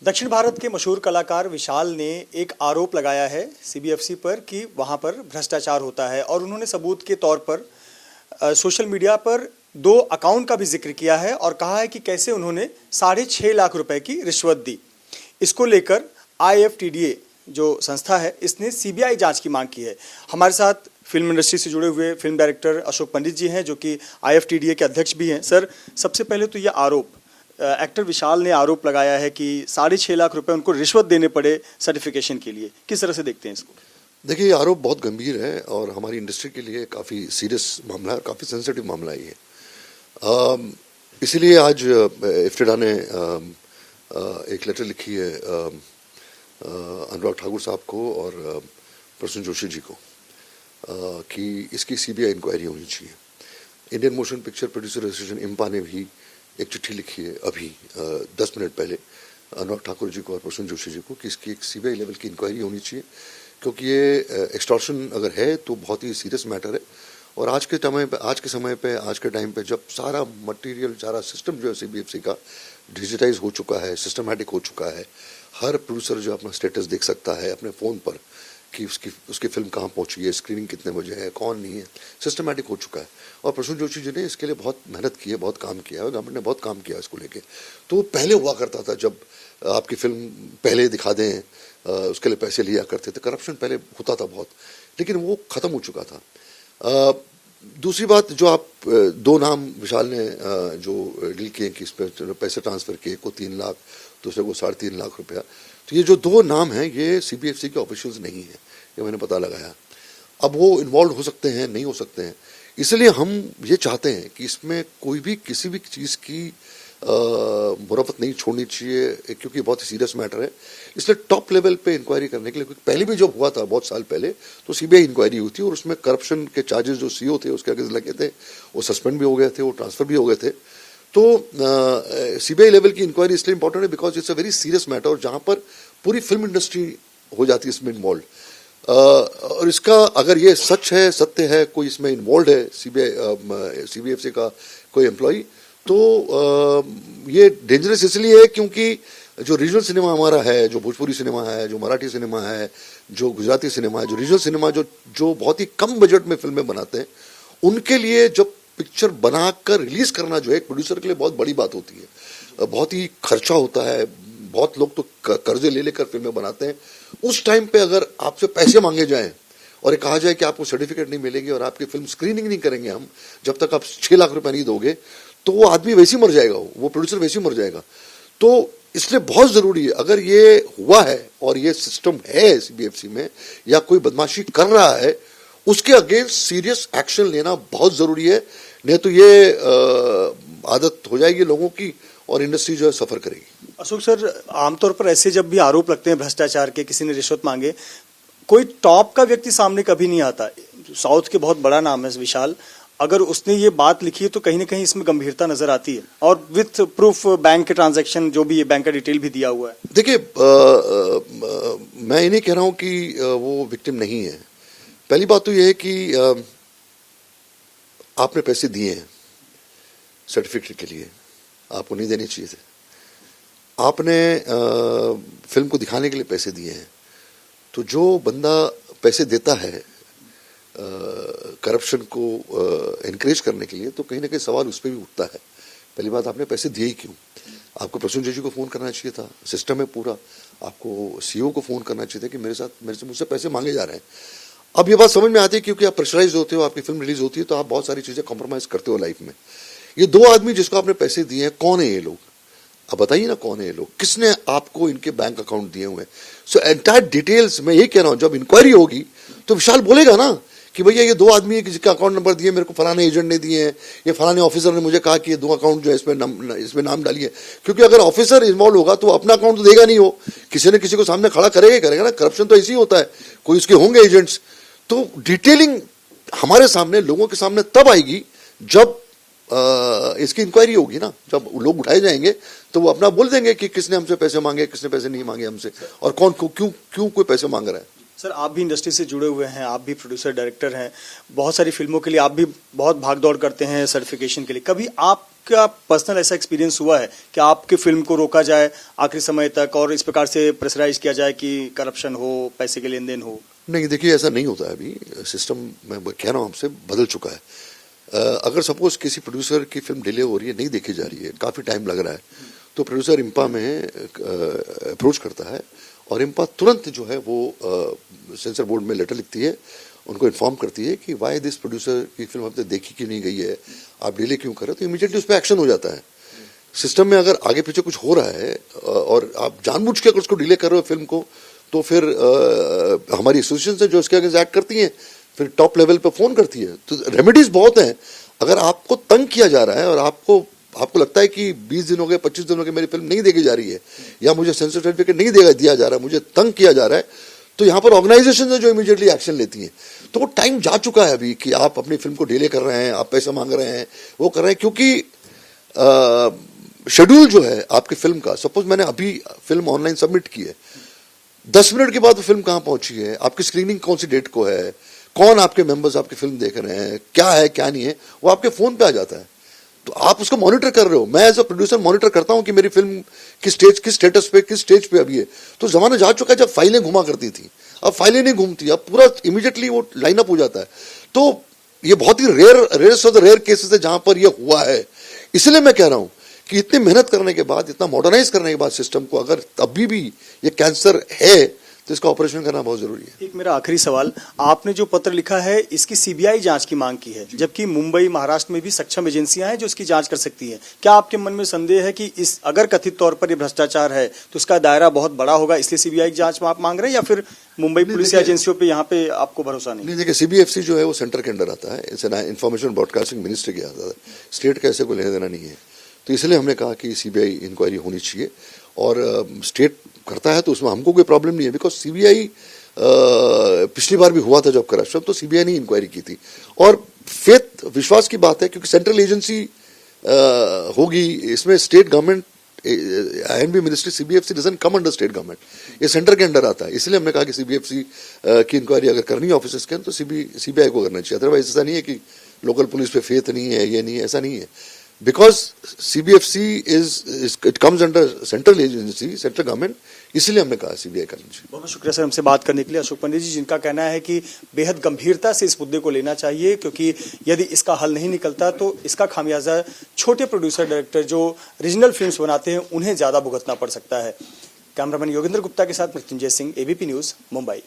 दक्षिण भारत के मशहूर कलाकार विशाल ने एक आरोप लगाया है सीबीएफसी पर कि वहां पर भ्रष्टाचार होता है और उन्होंने सबूत के तौर पर सोशल मीडिया पर 2 अकाउंट का भी जिक्र किया है और कहा है कि कैसे उन्होंने 6.5 लाख रुपए की रिश्वत दी। इसको लेकर IFTDA जो संस्था है इसने सीबीआई जांच की मांग की है। हमारे साथ फिल्म इंडस्ट्री से जुड़े हुए फिल्म डायरेक्टर अशोक पंडित जी हैं जो कि IFTDA के अध्यक्ष भी हैं। सर, सबसे पहले तो ये आरोप एक्टर विशाल ने आरोप लगाया है कि 6.5 लाख रुपए उनको रिश्वत देने पड़े सर्टिफिकेशन के लिए। किस तरह से देखते हैं इसको? देखिए, ये आरोप बहुत गंभीर है और हमारी इंडस्ट्री के लिए काफ़ी सीरियस मामला है, काफ़ी सेंसिटिव मामला है ये। इसीलिए आज इफ्तिडा ने एक लेटर लिखी है अनुराग ठाकुर साहब को और प्रसून जोशी जी को कि इसकी सीबीआई इंक्वायरी होनी चाहिए। Indian motion picture producer association IMPPA ने भी एक चिट्ठी लिखी है अभी 10 मिनट पहले अनुराग ठाकुर जी को और प्रसून जोशी जी को कि इसकी एक सीबीआई लेवल की इंक्वायरी होनी चाहिए, क्योंकि ये एक्सटॉर्शन अगर है तो बहुत ही सीरियस मैटर है। और आज के टाइम पे जब सारा मटेरियल, सारा सिस्टम जो है सीबीएफसी का डिजिटाइज हो चुका है, सिस्टमैटिक हो चुका है, हर प्रोड्यूसर जो अपना स्टेटस देख सकता है अपने फ़ोन पर कि उसकी फिल्म कहाँ पहुंची है, स्क्रीनिंग कितने बजे है, कौन नहीं है, सिस्टमैटिक हो चुका है। और प्रसून जोशी जी ने इसके लिए बहुत मेहनत की है, बहुत काम किया है, गवर्नमेंट ने बहुत काम किया है इसको लेके। तो पहले हुआ करता था जब आपकी फिल्म पहले दिखा दें उसके लिए पैसे लिया करते थे, करप्शन पहले होता था बहुत, लेकिन वो ख़त्म हो चुका था। दूसरी बात, जो आप 2 नाम विशाल ने जो डील किए कि इस पर पैसे ट्रांसफ़र किए, को 3 लाख, दूसरे को 3.5 लाख रुपया, तो ये जो 2 नाम हैं ये सीबीएफसी के ऑफिशियल्स नहीं है, ये मैंने पता लगाया। अब वो इन्वॉल्व हो सकते हैं, नहीं हो सकते हैं, इसलिए हम ये चाहते हैं कि इसमें कोई भी किसी भी चीज़ की मुरफ़्फ़त नहीं छोड़नी चाहिए, क्योंकि बहुत ही सीरियस मैटर है। इसलिए टॉप लेवल पे इंक्वायरी करने के लिए, क्योंकि पहले भी जब हुआ था बहुत साल पहले तो सीबीआई इंक्वायरी हुई थी और उसमें करप्शन के चार्जेस जो सीईओ थे उसके आगे लगे थे, वो सस्पेंड भी हो गए थे, वो ट्रांसफ़र भी हो गए थे। तो सीबीआई लेवल की इंक्वायरी इसलिए इंपॉर्टेंट है because it's a very serious matter, और जहाँ पर पूरी फिल्म इंडस्ट्री हो जाती है इसमें इन्वॉल्व। और इसका अगर ये सच है, सत्य है, कोई इसमें इन्वॉल्व है सीबीएफसी का कोई एम्प्लॉई, तो ये डेंजरस इसलिए है क्योंकि जो रीजनल सिनेमा हमारा है, जो भोजपुरी सिनेमा है, जो मराठी सिनेमा है, जो गुजराती सिनेमा है, जो रीजनल सिनेमा जो बहुत ही कम बजट में फिल्में बनाते हैं, उनके लिए जब पिक्चर बनाकर रिलीज करना जो है एक प्रोड्यूसर के लिए बहुत बड़ी बात होती है, बहुत ही खर्चा होता है, बहुत लोग तो कर्जे ले लेकर फिल्में बनाते हैं। उस टाइम पे अगर आपसे पैसे मांगे जाएं और कहा जाए कि आपको सर्टिफिकेट नहीं मिलेगी और आपकी फिल्म स्क्रीनिंग नहीं करेंगे हम जब तक आप 6 लाख रुपए नहीं दोगे, तो वो आदमी वैसे ही मर जाएगा, वो प्रोड्यूसर वैसे ही मर जाएगा। तो इसलिए बहुत ज़रूरी है, अगर ये हुआ है और ये सिस्टम है सीबीएफसी में या कोई बदमाशी कर रहा है, उसके अगेंस्ट सीरियस एक्शन लेना बहुत ज़रूरी है, नहीं तो ये आदत हो जाएगी लोगों की और इंडस्ट्री जो है सफ़र करेगी। अशोक सर, आमतौर पर ऐसे जब भी आरोप लगते हैं भ्रष्टाचार के, किसी ने रिश्वत मांगे, कोई टॉप का व्यक्ति सामने कभी नहीं आता। साउथ के बहुत बड़ा नाम है विशाल, अगर उसने ये बात लिखी है तो कहीं ना कहीं इसमें गंभीरता नजर आती है, और विथ प्रूफ बैंक के ट्रांजैक्शन जो भी है, बैंक का डिटेल भी दिया हुआ है। देखिए, मैं ये नहीं कह रहा हूँ कि वो विक्टिम नहीं है। पहली बात तो ये है कि आपने पैसे दिए हैं सर्टिफिकेट के लिए, आपको नहीं देने चाहिए थे। आपने फिल्म को दिखाने के लिए पैसे दिए हैं, तो जो बंदा पैसे देता है करप्शन को इनकरेज करने के लिए, तो कहीं ना कहीं सवाल उस पर भी उठता है। पहली बात, आपने पैसे दिए ही क्यों? आपको प्रसून जोशी को फ़ोन करना चाहिए था, सिस्टम है पूरा, आपको सीईओ को फ़ोन करना चाहिए था कि मुझसे पैसे मांगे जा रहे हैं। अब ये बात समझ में आती है क्योंकि आप प्रेशराइज होते हो, आपकी फिल्म रिलीज होती है, तो आप बहुत सारी चीज़ें कॉम्प्रोमाइज़ करते हो लाइफ में। ये 2 आदमी जिसको आपने पैसे दिए हैं, कौन है ये लोग? अब बताइए ना, कौन है ये लोग, किसने आपको इनके बैंक अकाउंट दिए हुए हैं? सो एंटायर डिटेल्स मैं ये कह रहा हूँ, जब इंक्वायरी होगी तो विशाल बोलेगा ना कि भैया ये 2 आदमी है जिसके अकाउंट नंबर दिए, मेरे को फलाने एजेंट ने दिए हैं, ये फलाने ऑफिसर ने मुझे कहा कि ये 2 अकाउंट जो है इसमें नाम डालिए। क्योंकि अगर ऑफिसर इन्वॉल्व होगा तो अपना अकाउंट तो देगा नहीं, हो किसी न किसी को सामने खड़ा करेगा ना। करप्शन तो ऐसे ही होता है, कोई उसके होंगे एजेंट्स। तो डिटेलिंग हमारे सामने, लोगों के सामने तब आएगी जब इसकी इंक्वायरी होगी ना, जब लोग उठाए जाएंगे तो वो अपना बोल देंगे कि किसने हमसे पैसे मांगे, किसने पैसे नहीं मांगे हमसे, और कौन क्यों कोई पैसे मांग रहा है। सर, आप भी इंडस्ट्री से जुड़े हुए हैं, आप भी प्रोड्यूसर डायरेक्टर हैं, बहुत सारी फिल्मों के लिए आप भी बहुत भागदौड़ करते हैं सर्टिफिकेशन के लिए। कभी आप आपका पर्सनल ऐसा एक्सपीरियंस हुआ है कि आपकी फिल्म को रोका जाए आखिरी समय तक और इस प्रकार से प्रेशराइज किया जाए कि करप्शन हो, पैसे के लेन देन हो? नहीं, देखिए ऐसा नहीं होता है। अभी सिस्टम मैं कह रहा हूँ आपसे बदल चुका है। अगर सपोज किसी प्रोड्यूसर की फिल्म डिले हो रही है, नहीं देखी जा रही है, काफ़ी टाइम लग रहा है, तो प्रोड्यूसर इम्पा में अप्रोच करता है और इम्पा तुरंत जो है वो सेंसर बोर्ड में लेटर लिखती है, उनको इन्फॉर्म करती है कि वाई दिस प्रोड्यूसर की फिल्म अब तक देखी क्यों नहीं गई है, आप डिले क्यों कर रहे हो, तो इमीडिएटली उस पर एक्शन हो जाता है। सिस्टम में अगर आगे पीछे कुछ हो रहा है और आप जानबूझ के अगर उसको डिले कर रहे हो फिल्म को, तो फिर हमारी एसोसिएशन से जो इसके अगेंस्ट एक्ट करती हैं, फिर टॉप लेवल पे फोन करती है। तो रेमेडीज बहुत हैं। अगर आपको तंग किया जा रहा है और आपको लगता है कि 20 दिन हो गए, 25 दिन हो गए, मेरी फिल्म नहीं देखी जा रही है या मुझे सेंसर सर्टिफिकेट नहीं दिया जा रहा है, मुझे तंग किया जा रहा है, तो यहाँ पर ऑर्गेनाइजेशन है जो इमीडिएटली एक्शन लेती हैं। तो वो टाइम जा चुका है अभी कि आप अपनी फिल्म को डिले कर रहे हैं, आप पैसा मांग रहे हैं, वो कर रहे हैं, क्योंकि शेड्यूल जो है आपकी फिल्म का, सपोज मैंने अभी फिल्म ऑनलाइन सबमिट की है, 10 मिनट के बाद वो फिल्म कहाँ पहुंची है, आपकी स्क्रीनिंग कौन सी डेट को है, कौन आपके मेंबर्स आपकी फिल्म देख रहे हैं, क्या है क्या नहीं है, वो आपके फोन पे आ जाता है। तो आप उसको मॉनिटर कर रहे हो। मैं एज अ प्रोड्यूसर मॉनिटर करता हूं कि मेरी फिल्म किस स्टेटस पे, किस स्टेज पे अभी है। तो जमाना जा चुका है जब फाइलें घुमा करती थी, अब फाइलें नहीं घूमती, अब पूरा इमीडिएटली वो लाइनअप हो जाता है। तो ये बहुत ही rarest of the rare cases है जहां पर ये हुआ है। इसलिए मैं कह रहा हूं कि इतनी मेहनत करने के बाद, इतना मॉडर्नाइज करने के बाद सिस्टम को, अगर अभी भी ये कैंसर है तो इसका ऑपरेशन करना बहुत जरूरी है। एक मेरा आखिरी सवाल, आपने जो पत्र लिखा है इसकी सीबीआई जांच की मांग की है, जबकि मुंबई, महाराष्ट्र में भी सक्षम एजेंसियां हैं जो इसकी जांच कर सकती हैं। क्या आपके मन में संदेह है कि इस अगर कथित तौर पर ये भ्रष्टाचार है तो इसका दायरा बहुत बड़ा होगा, इसलिए सीबीआई जांच में आप मांग रहे हैं, या फिर मुंबई पुलिस एजेंसियों पे यहाँ पे आपको भरोसा नहीं? देखिए, सीबीएफसी जो है वो सेंटर के अंडर आता है, इसे इन्फॉर्मेशन ब्रॉडकास्टिंग मिनिस्ट्री के आता है, स्टेट का ऐसे को लेने देना नहीं है। तो इसलिए हमने कहा कि सीबीआई इंक्वायरी होनी चाहिए, और स्टेट करता है तो उसमें हमको कोई प्रॉब्लम नहीं है, बिकॉज सीबीआई पिछली बार भी हुआ था जब करप्शन, तो सीबीआई ने इंक्वायरी की थी। और फेथ, विश्वास की बात है, क्योंकि सेंट्रल एजेंसी होगी, इसमें state government I&B ministry, CBFC doesn't come under state government, ये सेंटर के अंडर आता है। इसलिए हमने कहा कि सीबीएफसी की इंक्वायरी अगर करनी है ऑफिसर्स के, तो सीबीआई को करना चाहिए। अदरवाइज ऐसा नहीं है कि लोकल पुलिस पे फेथ नहीं है, ये नहीं है, ऐसा नहीं है। Because CBFC it comes under central agency, central government, इसलिए हमने कहा सीबीआई करनी चाहिए। बहुत शुक्रिया सर हमसे बात करने के लिए। अशोक पंडित जी, जिनका कहना है कि बेहद गंभीरता से इस मुद्दे को लेना चाहिए, क्योंकि यदि इसका हल नहीं निकलता तो इसका खामियाजा छोटे प्रोड्यूसर, डायरेक्टर जो रीजनल फिल्म्स बनाते हैं उन्हें ज्यादा भुगतना पड़ सकता है। कैमरामैन योगेंद्र गुप्ता के साथ मृत्युंजय सिंह, एबीपी न्यूज, मुंबई।